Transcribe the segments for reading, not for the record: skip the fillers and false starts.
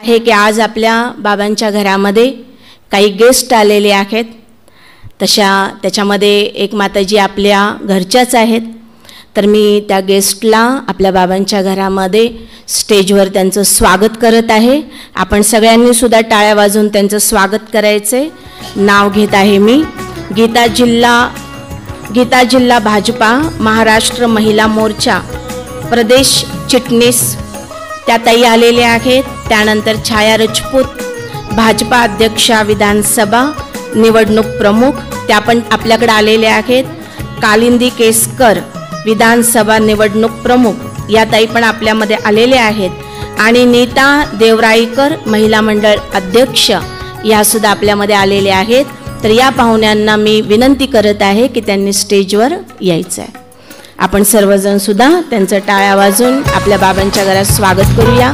आहे की आज आपल्या बाबांच्या घरामध्ये काही गेस्ट आलेले आहेत. त्याच्यामध्ये एक माताजी आपल्या घरच्याच आहेत. तर मी त्या गेस्टला आपल्या बाबांच्या घरामध्ये स्टेजवर त्यांचं स्वागत करत आहे. आपण सगळ्यांनी सुद्धा टाळ्या वाजवून त्यांचं स्वागत करायचे. नाव घेत आहे मी. गीता जिल्हा भाजपा महाराष्ट्र महिला मोर्चा प्रदेश चिटणीस त्या ताई आलेल्या आहेत. त्यानंतर छाया राजपूत भाजपा अध्यक्षा विधानसभा निवडणूक प्रमुख त्या पण आपल्याकडे आलेल्या आहेत. कालिंदी केसकर विधानसभा निवडणूक प्रमुख या ताई पण आपल्यामध्ये आलेल्या आहेत. आणि नीता देवराईकर महिला मंडळ अध्यक्ष या सुद्धा आपल्यामध्ये आलेल्या आहेत. तर या पाहुण्यांना मी विनंती करत आहे की त्यांनी स्टेजवर यायचं आहे. आपण सर्वजण सुद्धा त्यांचं टाळ्या वाजून आपल्या बाबांच्या घरात स्वागत करूया.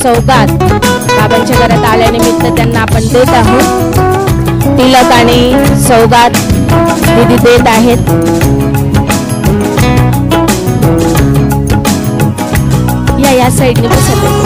सौगात बाबांच्या घरात आल्यानिमित्त त्यांना आपण देत आहोत. तिलक आणि सौगात दीदी देत आहेत. या साईडने बसत